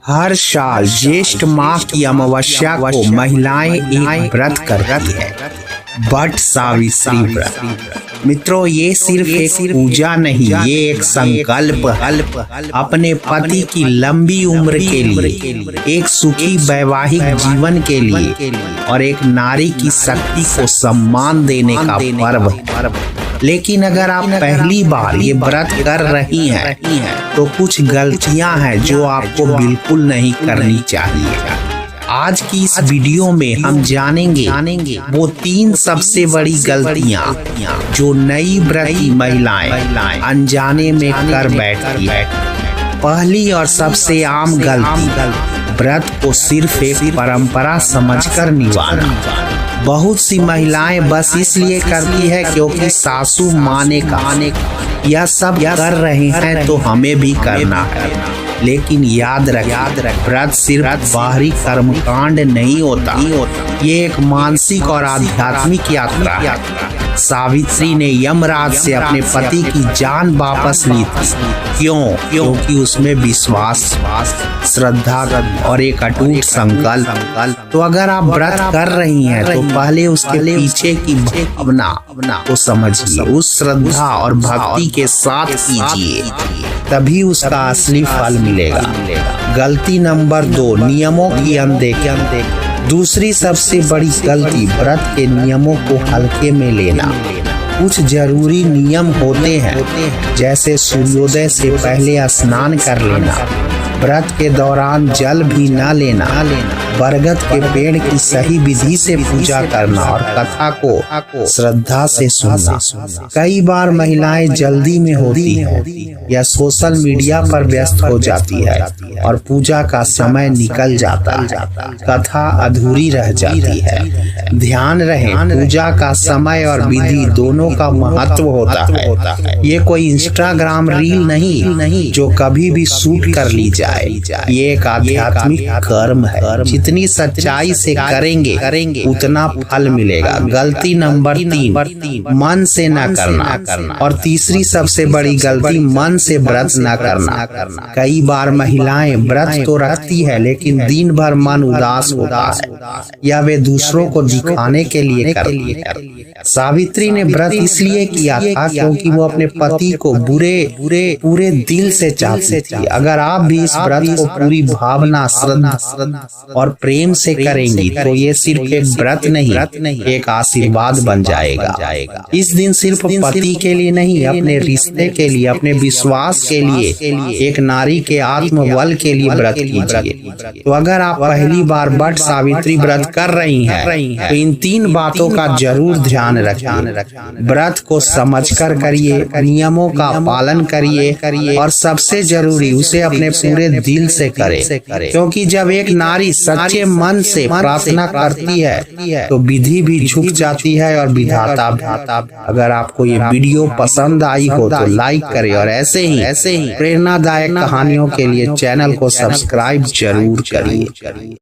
हर साल ज्येष्ठ माह की अमावस्या को महिलाएं एक व्रत करती है, वट सावित्री व्रत। मित्रों, ये सिर्फ एक पूजा नहीं, ये एक संकल्प अपने पति की लंबी उम्र के लिए, एक सुखी वैवाहिक जीवन के लिए और एक नारी की शक्ति को सम्मान देने का पर्व है। लेकिन अगर आप पहली बार ये व्रत कर रही हैं तो कुछ गलतियां हैं जो आपको बिल्कुल नहीं करनी चाहिए। आज की इस वीडियो में हम जानेंगे वो 3 सबसे बड़ी गलतियां जो नई व्रती महिलाएं अनजाने में कर बैठती है। पहली और सबसे आम गलती, व्रत को सिर्फ एक परंपरा समझकर निभाना। बहुत सी महिलाएं बस इसलिए करती है क्योंकि सासू माँ ने कहा यह सब कर रहे हैं तो हमें भी करना है। लेकिन याद रख, व्रत सिर्फ बाहरी कर्मकांड नहीं होता, ये एक मानसिक और आध्यात्मिक यात्रा है। सावित्री ने यमराज से अपने पति की जान वापस ली थी। क्योंकि उसमें विश्वास, श्रद्धा और एक अटूट संकल्प। तो अगर आप व्रत कर रही हैं तो पहले उसके पीछे की भावना को समझिए, उस श्रद्धा और भक्ति के साथ कीजिए, तभी उसका असली फल मिलेगा। गलती नंबर 2, नियमों की अनदेखी। दूसरी सबसे बड़ी गलती, व्रत के नियमों को हल्के में लेना। कुछ जरूरी नियम होते हैं, जैसे सूर्योदय से पहले स्नान कर लेना, व्रत के दौरान जल भी न लेना, बरगद के पेड़ की सही विधि से पूजा करना और कथा को श्रद्धा से सुनना। कई बार महिलाएं जल्दी में होती हैं या सोशल मीडिया पर व्यस्त हो जाती है और पूजा का समय निकल जाता है, कथा अधूरी रह जाती है। ध्यान रहे, पूजा का समय और विधि दोनों का महत्व होता है। ये कोई इंस्टाग्राम रील नहीं जो कभी भी शूट कर ली जाए। ये एक आध्यात्मिक कर्म है, जितनी सच्चाई से करेंगे उतना फल मिलेगा। गलती नंबर 3, मन से न करना। और तीसरी सबसे बड़ी गलती, मन से व्रत न करना। कई बार महिलाएं व्रत तो रखती है लेकिन दिन भर मन उदास होता है या वे दूसरों को दिखाने के लिए करती है। सावित्री ने व्रत इसलिए किया था क्योंकि वो अपने पति को पूरे दिल से चाहती थी। अगर आप भी इस व्रत को पूरी भावना, श्रद्धा और प्रेम से करेंगी तो ये सिर्फ एक व्रत नहीं, एक आशीर्वाद बन जाएगा। इस दिन सिर्फ पति के लिए नहीं, अपने रिश्ते के लिए, अपने विश्वास के लिए, एक नारी के आत्मबल के लिए व्रत कीजिए। तो अगर आप पहली बार वट सावित्री व्रत कर रही हैं तो इन 3 बातों का जरूर ध्यान रखिए। व्रत को समझकर करिए, नियमों का पालन करिए और सबसे जरूरी, उसे अपने पूरे दिल से करे। क्योंकि जब एक नारी सच्चे मन से प्रार्थना करती है तो विधि भी झुक जाती है और विधाता भी। अगर आपको ये वीडियो पसंद आई हो तो लाइक करें और ऐसे ही प्रेरणादायक कहानियों के लिए चैनल को सब्सक्राइब जरूर करिए।